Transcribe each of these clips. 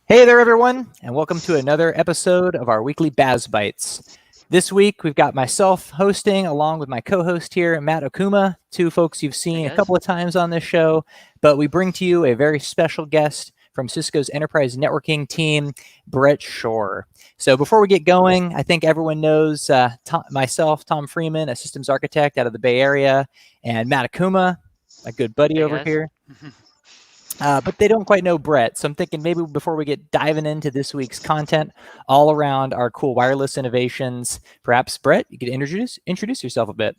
Hey there, everyone, and welcome to another episode of our weekly BAS Bytes. This week, we've got myself hosting along with my co-host here, Matt Okuma, two folks you've seen a couple of times on this show, but we bring to you a very special guest from Cisco's enterprise networking team, Brett Shore. So before we get going, I think everyone knows myself, Tom Freeman, a systems architect out of the Bay Area, and Matt Okuma, my good buddy over here. But they don't quite know Brett. So I'm thinking maybe before we get diving into this week's content all around our cool wireless innovations, perhaps Brett, you could introduce yourself a bit.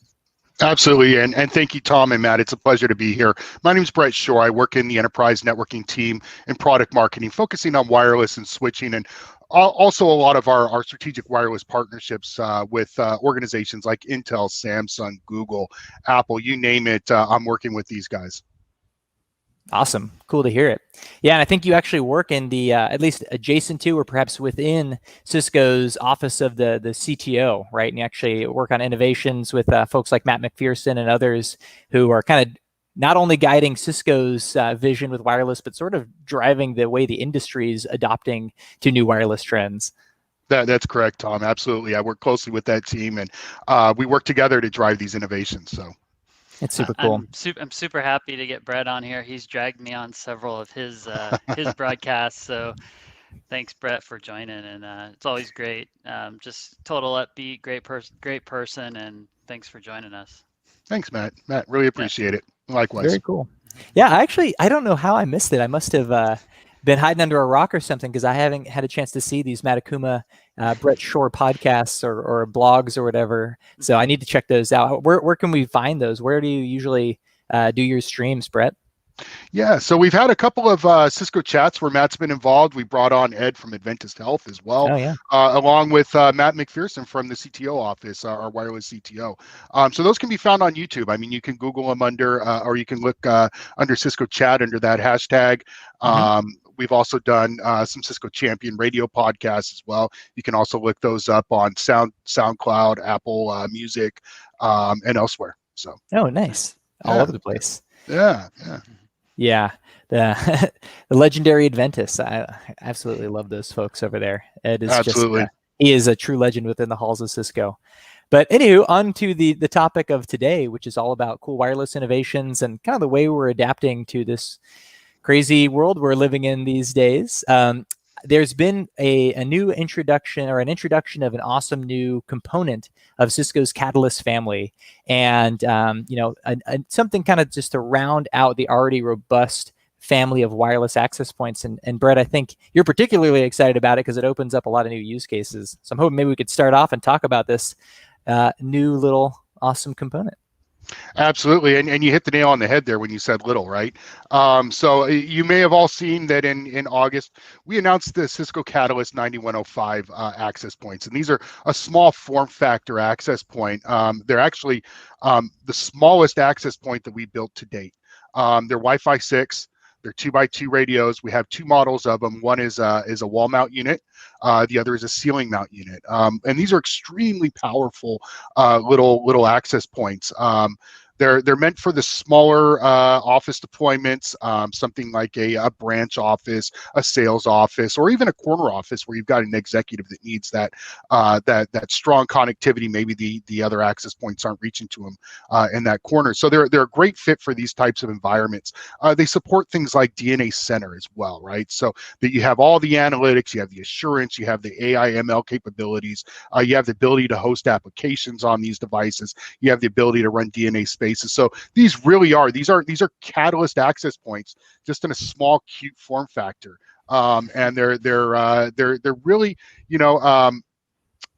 Absolutely, and thank you, Tom and Matt. It's a pleasure to be here. My name is Brett Shore. I work in the enterprise networking team and product marketing, focusing on wireless and switching, and also a lot of our strategic wireless partnerships with organizations like Intel, Samsung, Google, Apple, you name it. I'm working with these guys. Awesome. Cool to hear it. Yeah, and I think you actually work in the, at least adjacent to or perhaps within Cisco's office of the CTO, right? And you actually work on innovations with folks like Matt McPherson and others who are kind of not only guiding Cisco's vision with wireless, but sort of driving the way the industry is adopting to new wireless trends. That's correct, Tom. Absolutely. I work closely with that team, and we work together to drive these innovations. So. It's super cool. I'm super happy to get Brett on here. He's dragged me on several of his broadcasts. So thanks, Brett, for joining. And it's always great. Just total upbeat, great person. And thanks for joining us. Thanks, Matt. Matt, really appreciate it. Likewise. Very cool. Yeah, I don't know how I missed it. I must have been hiding under a rock or something because I haven't had a chance to see these Matt Okuma, Brett Shore podcasts or blogs or whatever. So I need to check those out. Where can we find those? Where do you usually do your streams, Brett? Yeah, so we've had a couple of Cisco chats where Matt's been involved. We brought on Ed from Adventist Health as well, along with Matt McPherson from the CTO office, our wireless CTO. So those can be found on YouTube. I mean, you can Google them under, or you can look under Cisco chat under that hashtag. We've also done some Cisco Champion radio podcasts as well. You can also look those up on SoundCloud, Apple Music, and elsewhere. So. Oh, nice! All over the place. Yeah. The legendary Adventists. I absolutely love those folks over there. Ed is just he is a true legend within the halls of Cisco. But anywho, on to the topic of today, which is all about cool wireless innovations and kind of the way we're adapting to this crazy world we're living in these days. There's been a new introduction or an introduction of an awesome new component of Cisco's Catalyst family. And, something kind of just to round out the already robust family of wireless access points. And Brett, I think you're particularly excited about it because it opens up a lot of new use cases. So I'm hoping maybe we could start off and talk about this new little awesome component. Absolutely, and you hit the nail on the head there when you said little, right? So you may have all seen that in August, we announced the Cisco Catalyst 9105 access points, and these are a small form factor access point. They're actually the smallest access point that we built to date. They're Wi-Fi 6. They're 2x2 radios. We have two models of them. One is a wall mount unit. The other is a ceiling mount unit. And these are extremely powerful little access points. They're meant for the smaller office deployments, something like a branch office, a sales office, or even a corner office where you've got an executive that needs that strong connectivity. Maybe the other access points aren't reaching to them in that corner. So they're a great fit for these types of environments. They support things like DNA Center as well, right? So that you have all the analytics, you have the assurance, you have the AI ML capabilities, you have the ability to host applications on these devices, you have the ability to run DNA spaces. So these really are Catalyst access points, just in a small, cute form factor, and they're really, you know,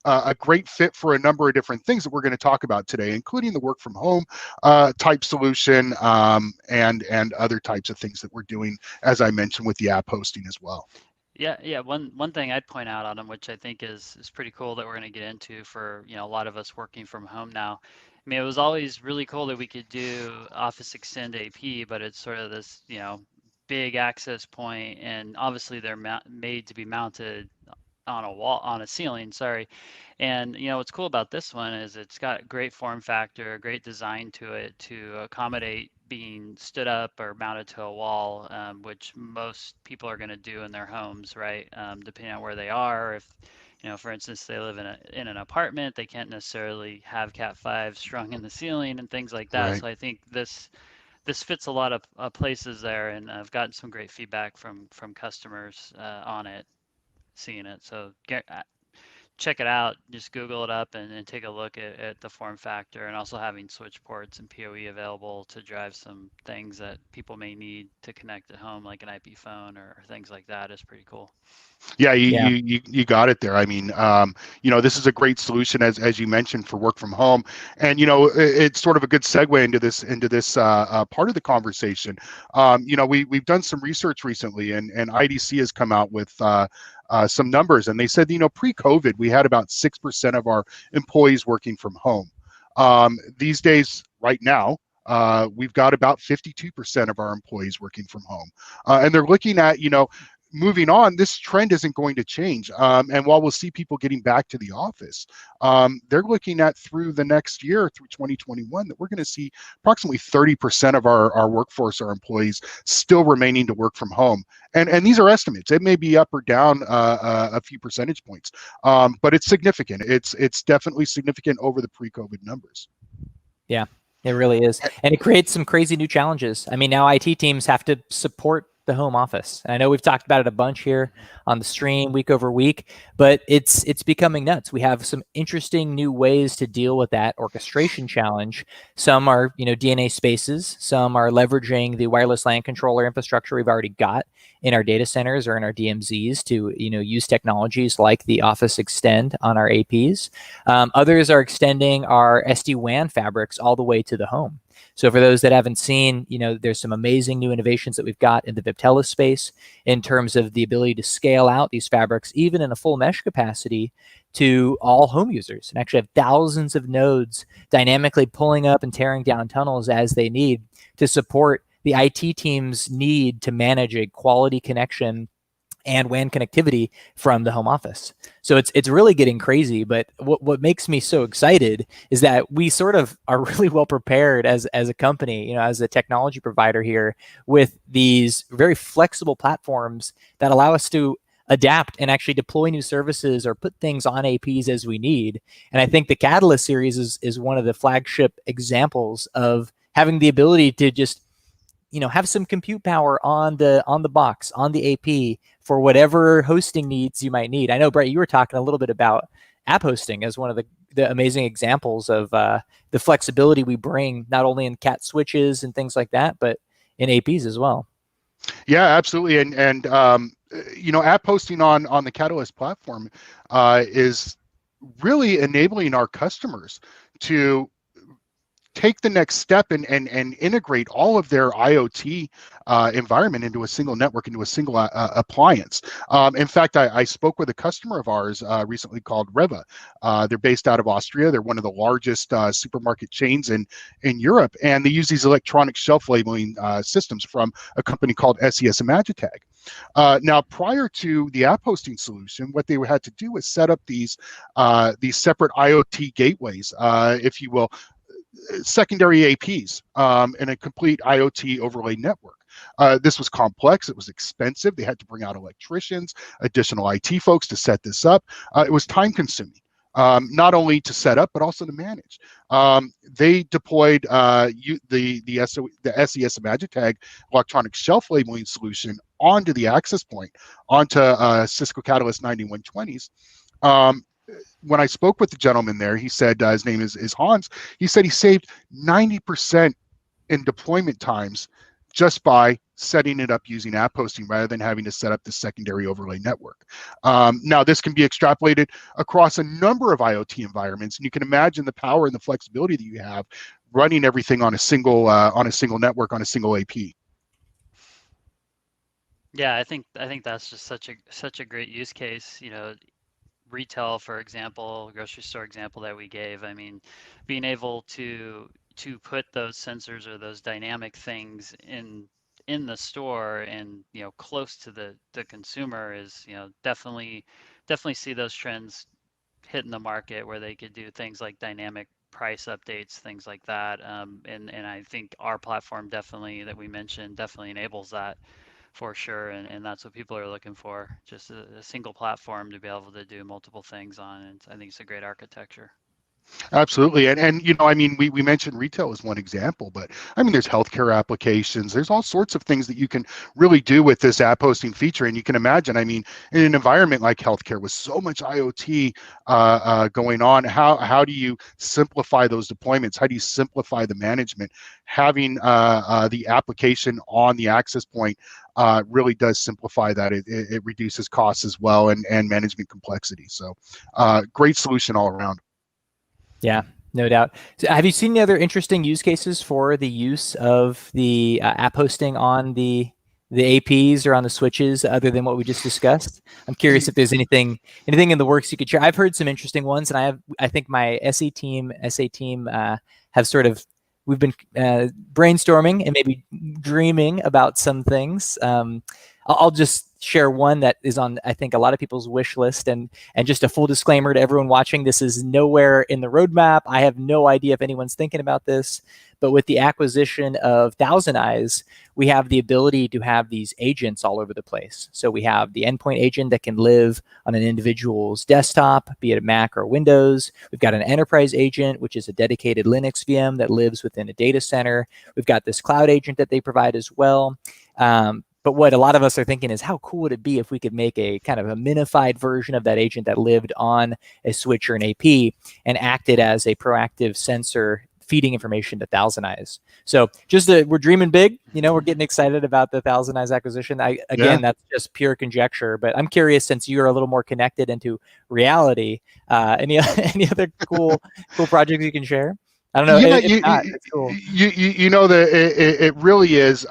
a great fit for a number of different things that we're going to talk about today, including the work from home type solution, and other types of things that we're doing, as I mentioned, with the app hosting as well. Yeah. One thing I'd point out on them, which I think is pretty cool that we're going to get into for, you know, a lot of us working from home now. I mean, it was always really cool that we could do Office Extend AP, but it's sort of this, you know, big access point, and obviously they're made to be mounted on a wall, on a ceiling, sorry. And you know what's cool about this one is it's got great form factor, great design to it to accommodate being stood up or mounted to a wall, which most people are going to do in their homes, right? Depending on where they are. If, you know, for instance, they live in an apartment, they can't necessarily have Cat 5 strung in the ceiling and things like that. Right. So I think this fits a lot of places there, and I've gotten some great feedback from customers on it, seeing it. So check it out. Just Google it up and take a look at the form factor, and also having switch ports and PoE available to drive some things that people may need to connect at home, like an IP phone or things like that, is pretty cool. Yeah, you got it there. I mean, you know, this is a great solution, as you mentioned, for work from home, and you know, it's sort of a good segue into this part of the conversation. You know, we've done some research recently, and IDC has come out with some numbers, and they said, you know, pre-COVID, we had about 6% of our employees working from home. These days, right now, we've got about 52% of our employees working from home, and they're looking at, you know, moving on, this trend isn't going to change. And while we'll see people getting back to the office, they're looking at through the next year, through 2021, that we're going to see approximately 30% of our workforce, our employees, still remaining to work from home. And these are estimates. It may be up or down a few percentage points, but it's significant. It's definitely significant over the pre-COVID numbers. Yeah, it really is. And it creates some crazy new challenges. I mean, now IT teams have to support the home office. And I know we've talked about it a bunch here on the stream week over week, but it's becoming nuts. We have some interesting new ways to deal with that orchestration challenge. Some are, you know, DNA spaces. Some are leveraging the wireless LAN controller infrastructure we've already got in our data centers or in our DMZs to, you know, use technologies like the Office Extend on our APs. Others are extending our SD-WAN fabrics all the way to the home. So for those that haven't seen, you know, there's some amazing new innovations that we've got in the Viptela space in terms of the ability to scale out these fabrics, even in a full mesh capacity, to all home users, and actually have thousands of nodes dynamically pulling up and tearing down tunnels as they need to support the IT team's need to manage a quality connection and WAN connectivity from the home office. So it's really getting crazy. But what makes me so excited is that we sort of are really well prepared as a company, you know, as a technology provider here, with these very flexible platforms that allow us to adapt and actually deploy new services or put things on APs as we need. And I think the Catalyst series is one of the flagship examples of having the ability to just, you know, have some compute power on the box, on the AP, for whatever hosting needs you might need. I know, Brett, you were talking a little bit about app hosting as one of the amazing examples of the flexibility we bring, not only in Cat switches and things like that, but in APs as well. Yeah, absolutely. And you know, app hosting on the Catalyst platform is really enabling our customers to take the next step and integrate all of their IoT environment into a single network, into a single appliance. In fact, I spoke with a customer of ours recently called Reva. They're based out of Austria. They're one of the largest supermarket chains in Europe, and they use these electronic shelf labeling systems from a company called SES Imagitag. Now, prior to the app hosting solution, what they had to do was set up these separate IoT gateways, if you will, secondary APs and a complete IoT overlay network. This was complex. It was expensive. They had to bring out electricians, additional IT folks to set this up. It was time consuming. Not only to set up, but also to manage. They deployed the SES Magitag electronic shelf labeling solution onto the access point, onto Cisco Catalyst 9120s. When I spoke with the gentleman there, he said, his name is Hans, he said he saved 90% in deployment times just by setting it up using app hosting rather than having to set up the secondary overlay network. Now, this can be extrapolated across a number of IoT environments, and you can imagine the power and the flexibility that you have running everything on a single network, on a single AP. Yeah, I think that's just such a great use case. Retail, for example, grocery store example that we gave. I mean, being able to put those sensors or those dynamic things in the store and close to the consumer is definitely see those trends hitting the market where they could do things like dynamic price updates, things like that. And I think our platform definitely that we mentioned definitely enables that for sure, and that's what people are looking for, just a single platform to be able to do multiple things on, and I think it's a great architecture. Absolutely. And I mean, we mentioned retail as one example, but I mean, there's healthcare applications. There's all sorts of things that you can really do with this app hosting feature. And you can imagine, I mean, in an environment like healthcare with so much IoT going on, how do you simplify those deployments? How do you simplify the management? Having the application on the access point really does simplify that. It reduces costs as well, and management complexity. So great solution all around. Yeah, no doubt. So have you seen any other interesting use cases for the use of the app hosting on the APs or on the switches other than what we just discussed? I'm curious if there's anything in the works you could share. I've heard some interesting ones, and I think my SA team have sort of, we've been brainstorming and maybe dreaming about some things. I'll just share one that is on, I think, a lot of people's wish list. And just a full disclaimer to everyone watching, this is nowhere in the roadmap. I have no idea if anyone's thinking about this, but with the acquisition of Thousand Eyes, we have the ability to have these agents all over the place. So we have the endpoint agent that can live on an individual's desktop, be it a Mac or Windows. We've got an enterprise agent, which is a dedicated Linux VM that lives within a data center. We've got this cloud agent that they provide as well. But what a lot of us are thinking is, how cool would it be if we could make a kind of a minified version of that agent that lived on a switch or an AP and acted as a proactive sensor feeding information to Thousand Eyes. So just we're dreaming big, we're getting excited about the Thousand Eyes acquisition. That's just pure conjecture, but I'm curious, since you're a little more connected into reality, any other cool projects you can share? I don't know. It's cool. It really is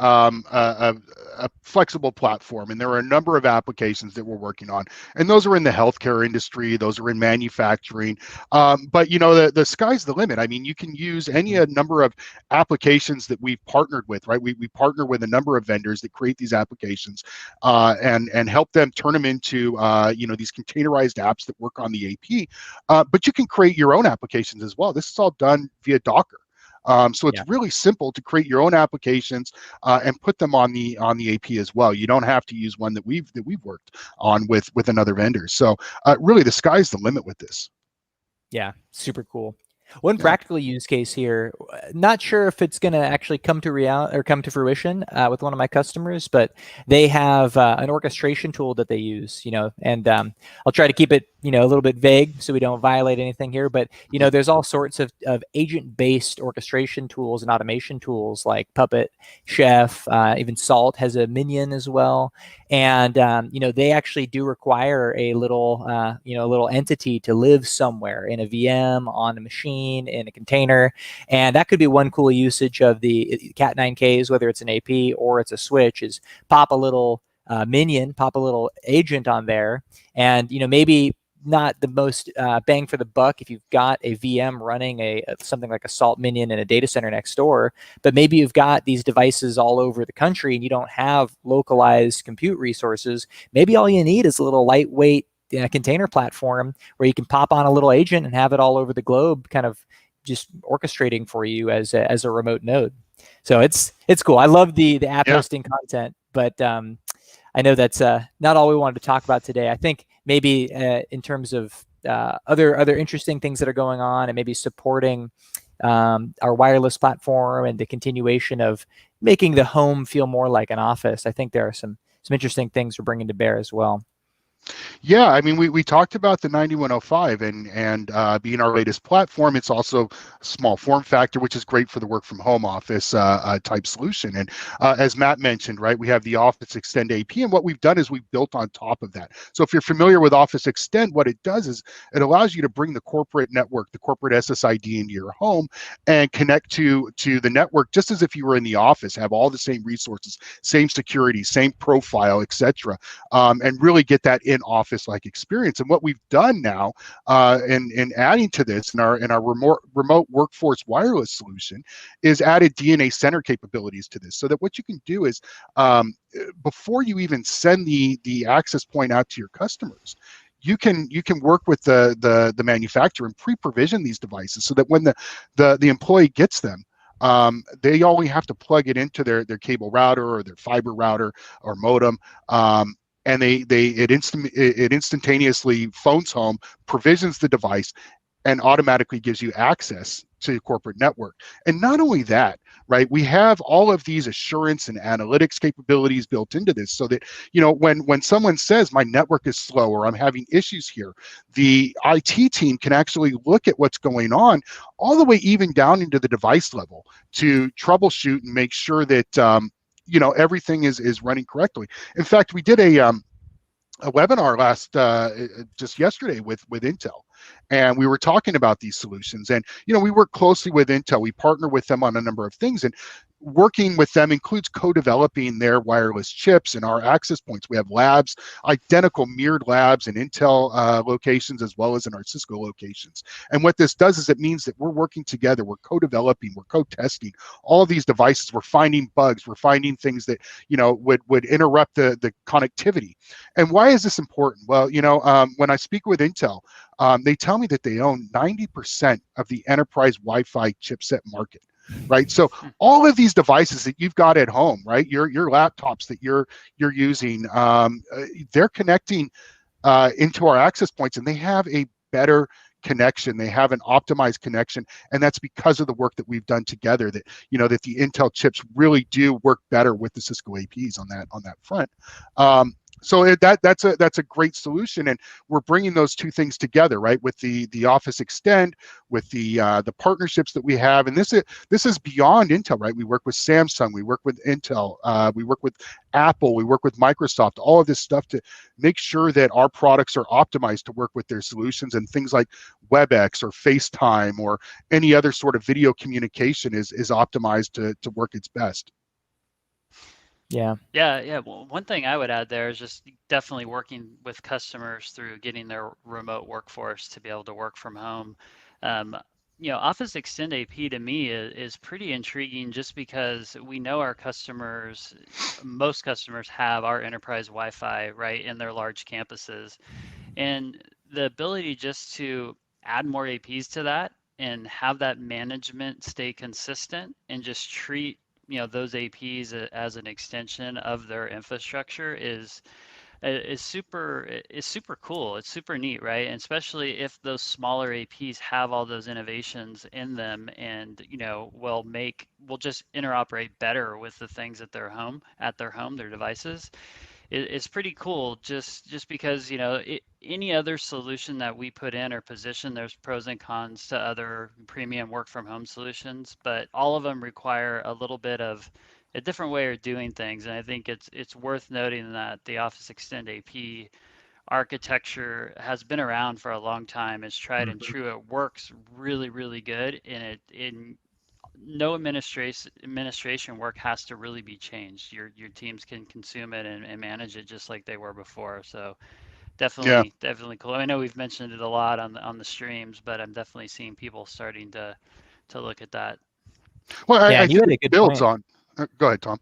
a flexible platform, and there are a number of applications that we're working on, and those are in the healthcare industry, those are in manufacturing, but the sky's the limit. I mean, you can use any number of applications that we've partnered with, right? We partner with a number of vendors that create these applications and help them turn them into these containerized apps that work on the AP, but you can create your own applications as well. This is all done via Docker. So it's really simple to create your own applications and put them on the AP as well. You don't have to use one that we've worked on with another vendor. So really, the sky's the limit with this. Yeah, super cool. One practical use case here, not sure if it's going to actually come to fruition with one of my customers, but they have an orchestration tool that they use, and I'll try to keep it, a little bit vague so we don't violate anything here. But, there's all sorts of agent-based orchestration tools and automation tools like Puppet, Chef, even Salt has a minion as well. And, they actually do require a little entity to live somewhere in a VM, on a machine, in a container. And that could be one cool usage of the Cat9Ks, whether it's an AP or it's a switch, is pop a little minion, pop a little agent on there. And, maybe not the most bang for the buck if you've got a VM running something like a Salt minion in a data center next door, but maybe you've got these devices all over the country and you don't have localized compute resources. Maybe all you need is a little lightweight container platform where you can pop on a little agent and have it all over the globe kind of just orchestrating for you as a remote node. So it's cool. I love the app hosting content, but I know that's not all we wanted to talk about today. I think maybe in terms of other interesting things that are going on, and maybe supporting our wireless platform and the continuation of making the home feel more like an office. I think there are some interesting things we're bringing to bear as well. Yeah, I mean, we talked about the 9105 and being our latest platform. It's also a small form factor, which is great for the work from home office type solution. And as Matt mentioned, right, we have the Office Extend AP, and what we've done is we've built on top of that. So if you're familiar with Office Extend, what it does is it allows you to bring the corporate network, the corporate SSID into your home and connect to the network just as if you were in the office, have all the same resources, same security, same profile, etc., and really get that in office-like experience. And what we've done now, in adding to this in our remote workforce wireless solution, is added DNA center capabilities to this, so that what you can do is before you even send the access point out to your customers, you can work with the manufacturer and pre-provision these devices, so that when the employee gets them, they only have to plug it into their cable router or their fiber router or modem, and it instantaneously phones home, provisions the device, and automatically gives you access to the corporate network. And not only that, right, we have all of these assurance and analytics capabilities built into this, so that, you know, when someone says my network is slow or I'm having issues here, the IT team can actually look at what's going on all the way even down into the device level to troubleshoot and make sure that you know, everything is running correctly. In fact, we did a webinar just yesterday with Intel, and we were talking about these solutions. And, you know, we work closely with Intel. We partner with them on a number of things, and working with them includes co-developing their wireless chips and our access points. We have labs, identical mirrored labs in Intel locations as well as in our Cisco locations. And what this does is it means that we're working together, we're co-developing, we're co-testing all of these devices. We're finding bugs, we're finding things that, you know, would interrupt the connectivity. And why is this important? Well, you know, when I speak with Intel, they tell me that they own 90% of the enterprise Wi-Fi chipset market. Right, so all of these devices that you've got at home, right, your laptops that you're using, they're connecting into our access points, and they have a better connection. They have an optimized connection, and that's because of the work that we've done together. That, you know, that the Intel chips really do work better with the Cisco APs on that front. So that's a great solution, and we're bringing those two things together, right? With the Office Extend, with the partnerships that we have, and this is beyond Intel, right? We work with Samsung, we work with Intel, we work with Apple, we work with Microsoft, all of this stuff to make sure that our products are optimized to work with their solutions, and things like WebEx or FaceTime or any other sort of video communication is optimized to work its best. Yeah. Well, one thing I would add there is just definitely working with customers through getting their remote workforce to be able to work from home. You know, Office Extend AP to me is pretty intriguing, just because we know our customers, most customers have our enterprise Wi-Fi right in their large campuses, and the ability just to add more APs to that and have that management stay consistent and just treat, you know, those APs as an extension of their infrastructure is super cool. It's super neat, right? And especially if those smaller APs have all those innovations in them, and, you know, will just interoperate better with the things at their home, their devices. It's pretty cool, just because, you know, any other solution that we put in or position, there's pros and cons to other premium work from home solutions, but all of them require a little bit of a different way of doing things. And I think it's worth noting that the Office Extend AP architecture has been around for a long time. It's tried and true. It works really, really good, and no administration work has to really be changed. Your teams can consume it and manage it just like they were before. So definitely cool. I know we've mentioned it a lot on the streams, but I'm definitely seeing people starting to look at that. Well, I think it builds on. Go ahead, Tom.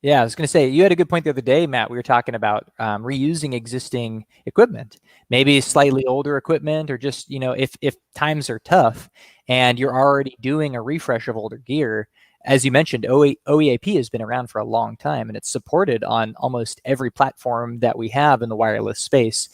Yeah, I was going to say, you had a good point the other day, Matt. We were talking about reusing existing equipment, maybe slightly older equipment, or just, you know, if times are tough and you're already doing a refresh of older gear, as you mentioned, OEAP has been around for a long time, and it's supported on almost every platform that we have in the wireless space.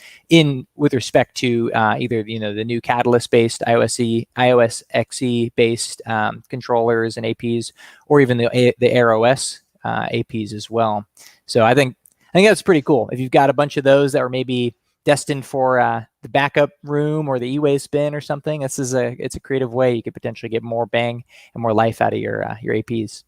With respect to either the new Catalyst-based iOS XE based controllers and APs, or even the Air OS APs as well. So I think that's pretty cool. If you've got a bunch of those that were maybe destined for the backup room or the E-Wave spin or something, it's a creative way you could potentially get more bang and more life out of your APs.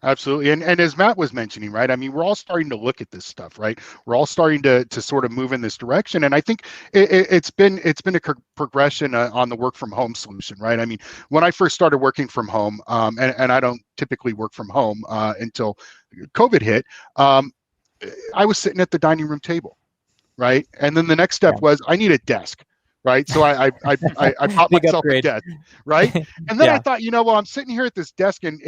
Absolutely. And as Matt was mentioning, right, I mean, we're all starting to look at this stuff, right? We're all starting to sort of move in this direction. And I think it's been a progression on the work from home solution, right? I mean, when I first started working from home, and I don't typically work from home until COVID hit, I was sitting at the dining room table, right? And then the next step was I need a desk, right? So I bought myself a desk, right? And then I thought, well, I'm sitting here at this desk and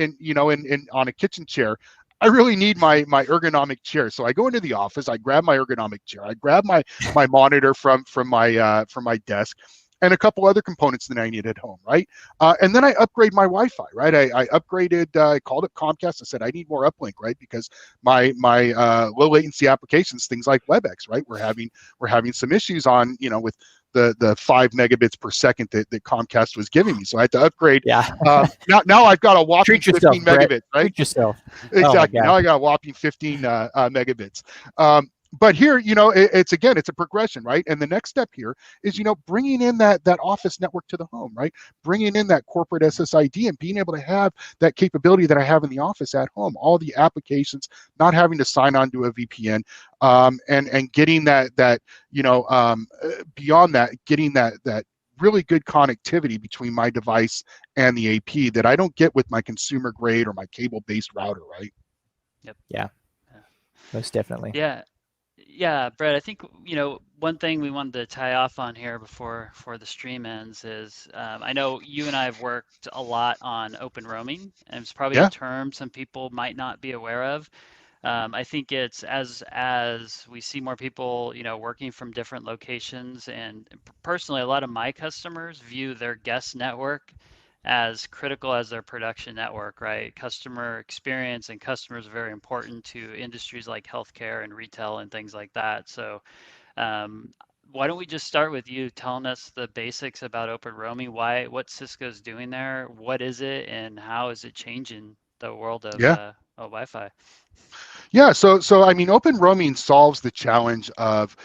on a kitchen chair. I really need my ergonomic chair. So I go into the office, I grab my ergonomic chair, I grab my monitor from my desk, and a couple other components that I need at home, right? And then I upgrade my Wi-Fi, right? I upgraded, I called up Comcast. I said, I need more uplink, right? Because my low latency applications, things like WebEx, right? We're having some issues on, with the 5 megabits per second that Comcast was giving me. So I had to upgrade. Yeah. Now I've got a whopping 15 megabits, right? Treat yourself. Exactly. Now I got a whopping 15 megabits. But here, it's a progression, right? And the next step here is, bringing in that office network to the home, right? Bringing in that corporate SSID and being able to have that capability that I have in the office at home, all the applications, not having to sign on to a VPN, and getting that beyond that, getting that really good connectivity between my device and the AP that I don't get with my consumer grade or my cable-based router, right? Yep. Yeah. Most definitely. Yeah, Brett, I think, one thing we wanted to tie off on here before the stream ends is I know you and I have worked a lot on open roaming, and it's probably a term some people might not be aware of. I think it's as we see more people, working from different locations, and personally, a lot of my customers view their guest network as critical as their production network, right? Customer experience and customers are very important to industries like healthcare and retail and things like that. So why don't we just start with you telling us the basics about open roaming, what Cisco's doing there, what is it, and how is it changing the world of Wi-Fi? Yeah, so I mean, open roaming solves the challenge of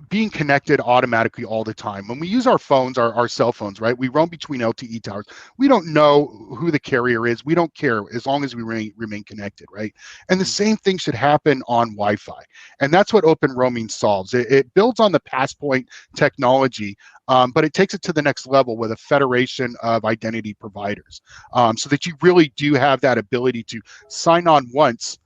being connected automatically all the time. When we use our phones, our cell phones, right? We roam between LTE towers. We don't know who the carrier is. We don't care as long as we remain connected, right? And the same thing should happen on Wi-Fi. And that's what open roaming solves. It builds on the Passpoint technology, but it takes it to the next level with a federation of identity providers, so that you really do have that ability to sign on once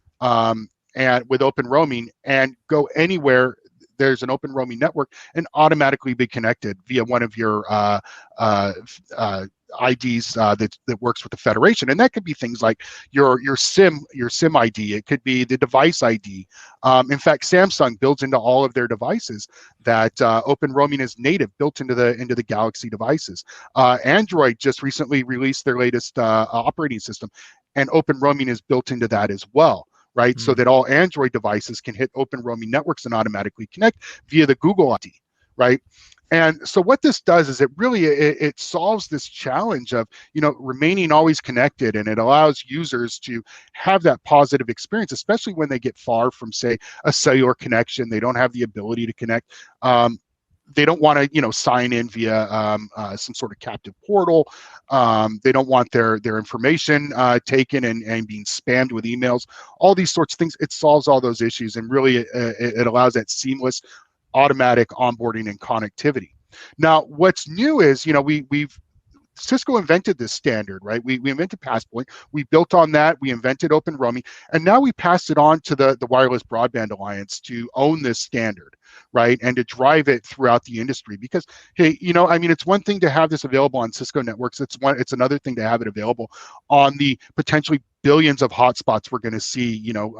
and with open roaming and go anywhere there's an open roaming network and automatically be connected via one of your IDs that works with the federation. And that could be things like your SIM ID. It could be the device ID. In fact, Samsung builds into all of their devices that open roaming is native, built into the Galaxy devices. Android just recently released their latest operating system, and open roaming is built into that as well, right? So that all Android devices can hit open roaming networks and automatically connect via the Google ID, right? And so what this does is it solves this challenge of, remaining always connected, and it allows users to have that positive experience, especially when they get far from, say, a cellular connection. They don't have the ability to connect. They don't want to, sign in via some sort of captive portal. They don't want their information taken and being spammed with emails. All these sorts of things. It solves all those issues, and really it allows that seamless, automatic onboarding and connectivity. Now, what's new is, Cisco invented this standard, right? We invented Passpoint. We built on that. We invented open roaming, and now we passed it on to the Wireless Broadband Alliance to own this standard. right? And to drive it throughout the industry, because, hey, you know, I mean, it's one thing to have this available on Cisco networks. It's another thing to have it available on the potentially billions of hotspots we're going to see, you know,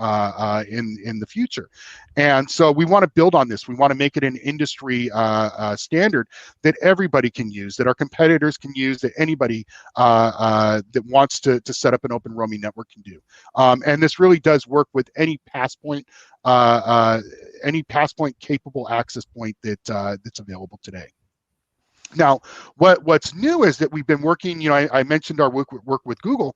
in the future. And so we want to build on this. We want to make it an industry standard that everybody can use, that our competitors can use, that anybody that wants to set up an open roaming network can do. And this really does work with any pass point capable access point that that's available today. Now, what's new is that we've been working, you know, I mentioned our work with Google.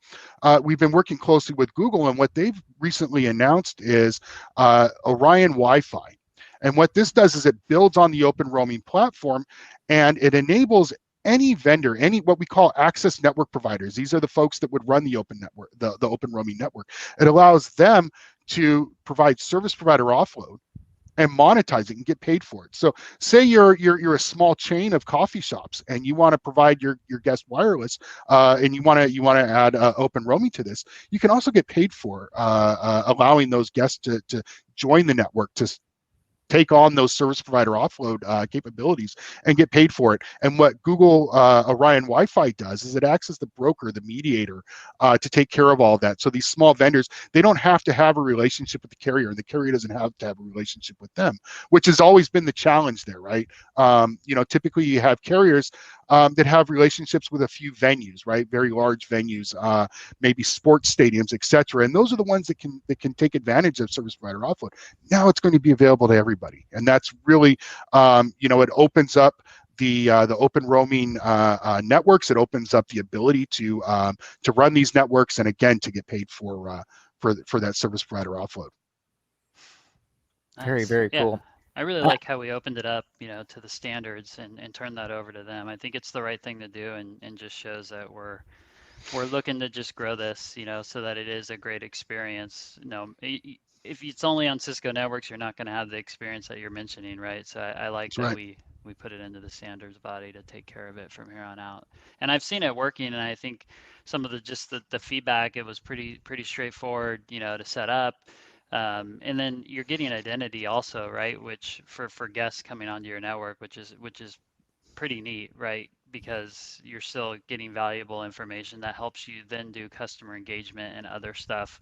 We've been working closely with Google, and what they've recently announced is Orion Wi-Fi. And what this does is it builds on the open roaming platform, and it enables any vendor, any what we call access network providers. These are the folks that would run the open network, the open roaming network. It allows them to provide service provider offload and monetize it and get paid for it. So say you're a small chain of coffee shops and you want to provide your guest wireless and you want to add open roaming to this. You can also get paid for allowing those guests to join the network, to take on those service provider offload capabilities and get paid for it. And what Google Orion Wi-Fi does is it acts as the broker, the mediator, to take care of all that. So these small vendors, they don't have to have a relationship with the carrier, and the carrier doesn't have to have a relationship with them, which has always been the challenge there, right? You know, typically you have carriers that have relationships with a few venues, right? Very large venues, maybe sports stadiums, etc. And those are the ones that can take advantage of service provider offload. Now it's going to be available to everybody, and that's really, you know, it opens up the open roaming networks. It opens up the ability to run these networks, and again, to get paid for that service provider offload. Nice. Very cool. I really like how we opened it up, you know, to the standards and turned that over to them. I think it's the right thing to do, and just shows that we're looking to just grow this, you know, so that it is a great experience. You know, if it's only on Cisco networks, you're not going to have the experience that you're mentioning, right? So I like that we put it into the standards body to take care of it from here on out. And I've seen it working, and I think some of the feedback, it was pretty straightforward, you know, to set up. And then you're getting identity also, right? Which for guests coming onto your network, which is pretty neat, right? Because you're still getting valuable information that helps you then do customer engagement and other stuff.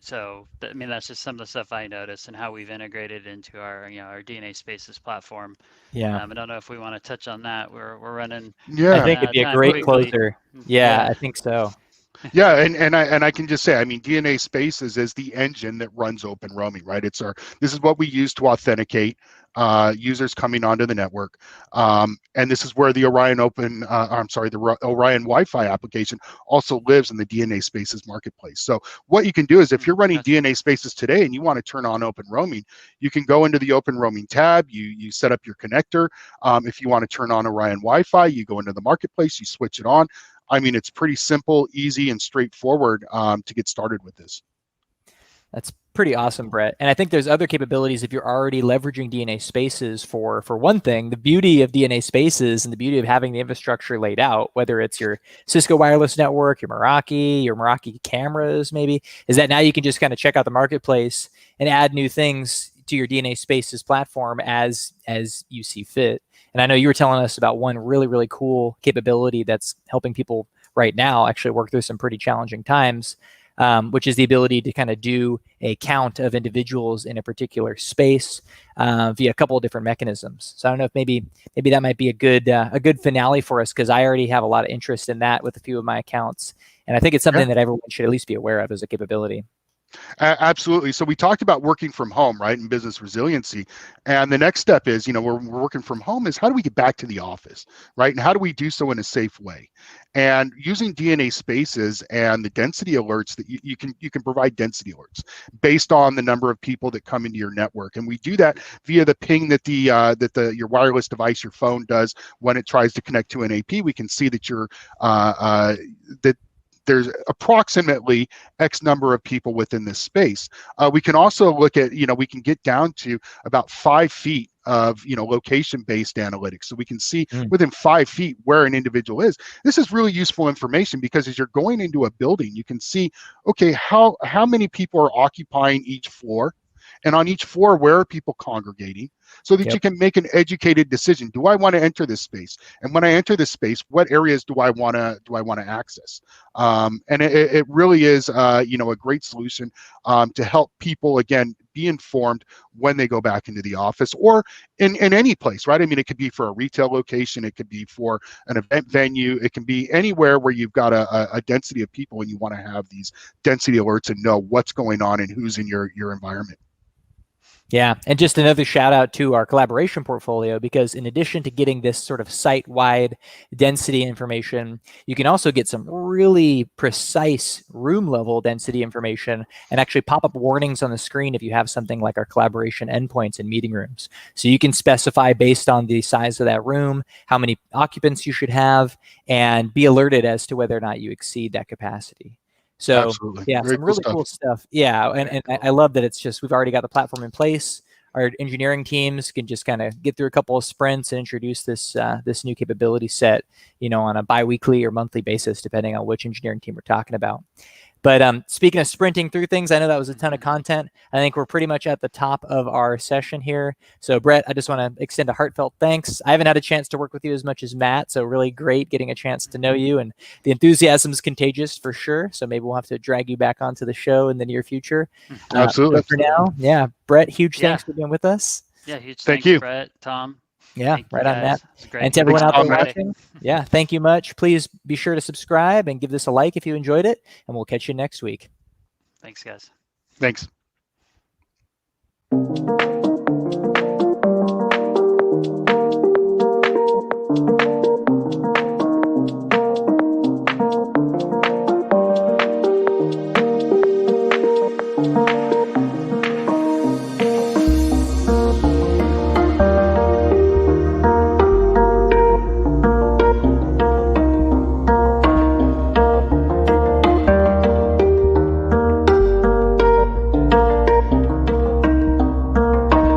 So I mean, that's just some of the stuff I noticed and how we've integrated into our, you know, our DNA Spaces platform. Yeah. I don't know if we want to touch on that. We're running. Yeah. I think it'd be a great closer. Yeah, I think so. Yeah, and I can just say, I mean, DNA Spaces is the engine that runs open roaming, right? This is what we use to authenticate users coming onto the network, and this is where the Orion the Orion Wi-Fi application also lives in the DNA Spaces marketplace. So what you can do is, if you're running DNA Spaces today and you want to turn on open roaming, you can go into the open roaming tab. You set up your connector. If you want to turn on Orion Wi-Fi, you go into the marketplace, you switch it on. I mean, it's pretty simple, easy, and straightforward to get started with this. That's pretty awesome, Brett. And I think there's other capabilities if you're already leveraging DNA Spaces for one thing. The beauty of DNA Spaces and the beauty of having the infrastructure laid out, whether it's your Cisco wireless network, your Meraki cameras maybe, is that now you can just kind of check out the marketplace and add new things to your DNA Spaces platform as you see fit. And I know you were telling us about one really, really cool capability that's helping people right now actually work through some pretty challenging times, which is the ability to kind of do a count of individuals in a particular space via a couple of different mechanisms. So I don't know if maybe that might be a good finale for us, because I already have a lot of interest in that with a few of my accounts. And I think it's something that everyone should at least be aware of as a capability. Absolutely. So we talked about working from home, right, and business resiliency. And the next step is, you know, we're working from home, is how do we get back to the office, right? And how do we do so in a safe way? And using DNA Spaces and the density alerts that you can provide density alerts based on the number of people that come into your network. And we do that via the ping that your wireless device, your phone, does when it tries to connect to an AP. We can see that there's approximately X number of people within this space. We can also look at, you know, we can get down to about 5 feet of, you know, location-based analytics. So we can see within 5 feet where an individual is. This is really useful information, because as you're going into a building, you can see, okay, how many people are occupying each floor, and on each floor, where are people congregating, so that you can make an educated decision. Do I want to enter this space? And when I enter this space, what areas do I want to access? And it really is, you know, a great solution to help people, again, be informed when they go back into the office or in any place, right? I mean, it could be for a retail location, it could be for an event venue, it can be anywhere where you've got a density of people and you want to have these density alerts and know what's going on and who's in your environment. Yeah, and just another shout out to our collaboration portfolio, because in addition to getting this sort of site-wide density information, you can also get some really precise room-level density information and actually pop up warnings on the screen if you have something like our collaboration endpoints in meeting rooms. So you can specify based on the size of that room, how many occupants you should have, and be alerted as to whether or not you exceed that capacity. So absolutely. yeah, very some really cool stuff. Yeah, and I love that it's just, we've already got the platform in place. Our engineering teams can just kind of get through a couple of sprints and introduce this this new capability set, you know, on a bi-weekly or monthly basis, depending on which engineering team we're talking about. But speaking of sprinting through things, I know that was a ton of content. I think we're pretty much at the top of our session here. So Brett, I just want to extend a heartfelt thanks. I haven't had a chance to work with you as much as Matt, so really great getting a chance to know you, and the enthusiasm is contagious for sure. So maybe we'll have to drag you back onto the show in the near future. Absolutely. But for now, yeah, Brett, huge thanks for being with us. Yeah, huge thank thanks, you, Brett, Tom. Yeah, right on that. And to everyone out there watching, yeah, thank you much. Please be sure to subscribe and give this a like if you enjoyed it, and we'll catch you next week. Thanks, guys. Thanks.